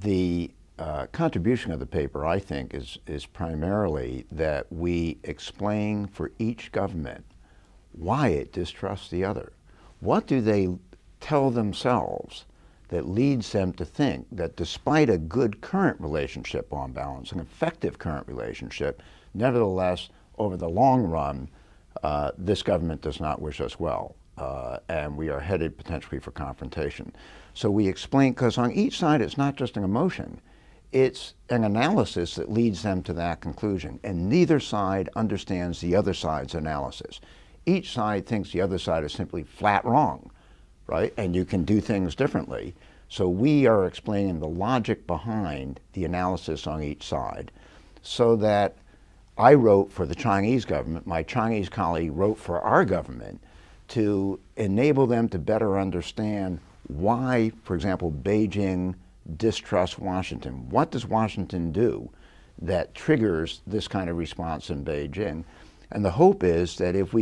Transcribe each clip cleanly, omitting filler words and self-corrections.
The contribution of the paper, I think, is primarily that we explain for each government why it distrusts the other. What do they tell themselves that leads them to think that despite a good current relationship on balance, an effective current relationship, nevertheless, over the long run, this government does not wish us well, and we are headed potentially for confrontation. So we explain, because on each side it's not just an emotion, it's an analysis that leads them to that conclusion, and neither side understands the other side's analysis. Each side thinks the other side is simply flat wrong, right? And you can do things differently. So we are explaining the logic behind the analysis on each side, so that I wrote for the Chinese government, my Chinese colleague wrote for our government to enable them to better understand why, for example, Beijing distrusts Washington. What does Washington do that triggers this kind of response in Beijing? And the hope is that if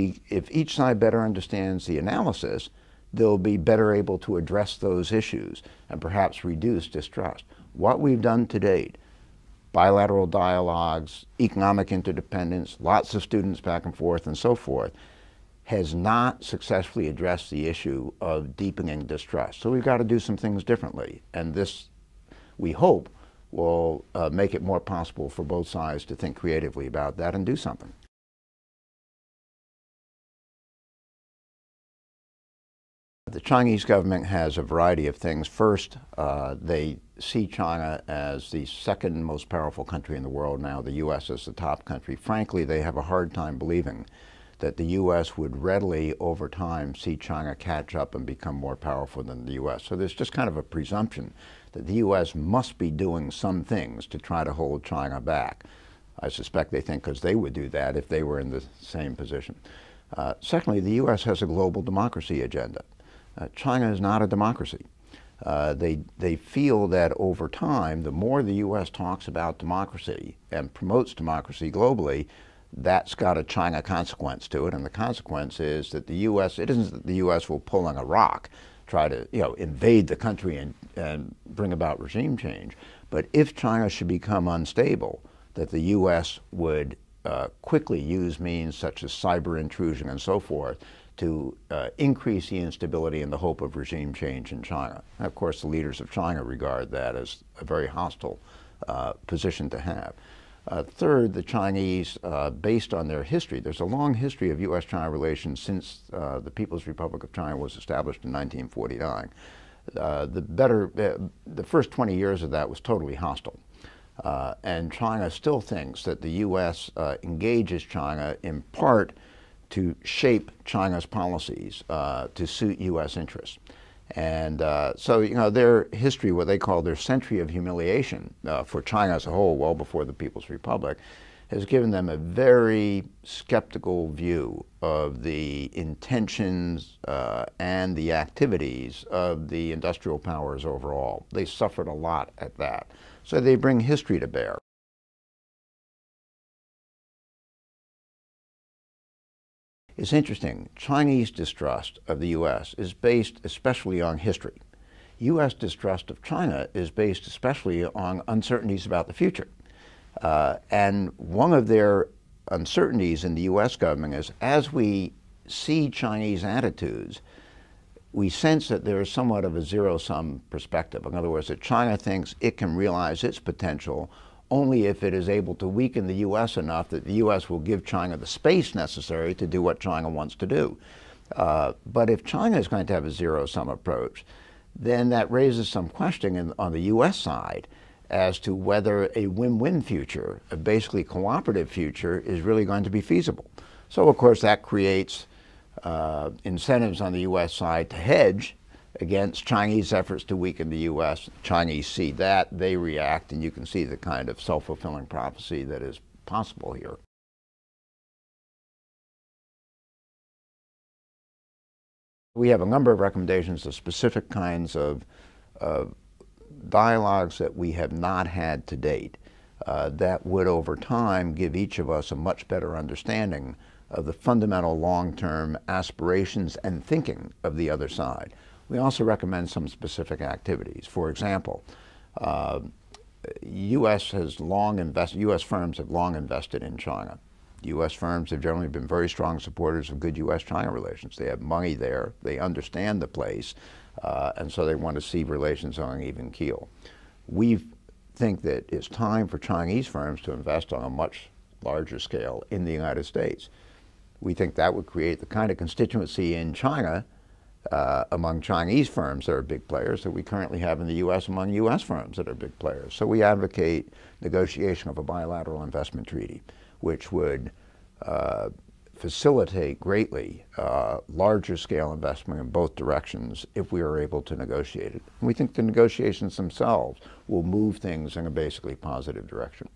each side better understands the analysis, they'll be better able to address those issues and perhaps reduce distrust. What we've done to date, bilateral dialogues, economic interdependence, lots of students back and forth and so forth, has not successfully addressed the issue of deepening distrust. So we've got to do some things differently. And this, we hope, will make it more possible for both sides to think creatively about that and do something. The Chinese government has a variety of things. First, they see China as the second most powerful country in the world now, the U.S. as the top country. Frankly, they have a hard time believing that the U.S. would readily, over time, see China catch up and become more powerful than the U.S. So there's just kind of a presumption that the U.S. must be doing some things to try to hold China back. I suspect they think because they would do that if they were in the same position. Secondly, the U.S. has a global democracy agenda. China is not a democracy. They feel that over time, the more the U.S. talks about democracy and promotes democracy globally, that's got a China consequence to it, and the consequence is that the U.S., it isn't that the U.S. will pull on a rock, try to invade the country and bring about regime change, but if China should become unstable, that the U.S. would quickly use means such as cyber intrusion and so forth to increase the instability in the hope of regime change in China. And of course, the leaders of China regard that as a very hostile position to have. Third, the Chinese, based on their history, there's a long history of U.S.-China relations since the People's Republic of China was established in 1949. The first 20 years of that was totally hostile. And China still thinks that the U.S. Engages China in part to shape China's policies to suit U.S. interests. And so, their history, what they call their century of humiliation for China as a whole, well before the People's Republic, has given them a very skeptical view of the intentions and the activities of the industrial powers overall. They suffered a lot at that. So they bring history to bear. It's interesting, Chinese distrust of the U.S. is based especially on history. U.S. distrust of China is based especially on uncertainties about the future. And one of their uncertainties in the U.S. government is, as we see Chinese attitudes, we sense that there is somewhat of a zero-sum perspective. In other words, that China thinks it can realize its potential only if it is able to weaken the U.S. enough that the U.S. will give China the space necessary to do what China wants to do. But if China is going to have a zero-sum approach, then that raises some question on the U.S. side as to whether a win-win future, a basically cooperative future, is really going to be feasible. So, of course, that creates incentives on the U.S. side to hedge against Chinese efforts to weaken the U.S. Chinese see that, they react, and you can see the kind of self-fulfilling prophecy that is possible here. We have a number of recommendations of specific kinds of dialogues that we have not had to date that would, over time, give each of us a much better understanding of the fundamental long-term aspirations and thinking of the other side. We also recommend some specific activities. For example, U.S. U.S. firms have long invested in China. U.S. firms have generally been very strong supporters of good U.S.-China relations. They have money there, they understand the place, and so they want to see relations on an even keel. We think that it's time for Chinese firms to invest on a much larger scale in the United States. We think that would create the kind of constituency in China among Chinese firms that are big players that we currently have in the U.S. among U.S. firms that are big players. So we advocate negotiation of a bilateral investment treaty, which would facilitate greatly larger scale investment in both directions if we are able to negotiate it. And we think the negotiations themselves will move things in a basically positive direction.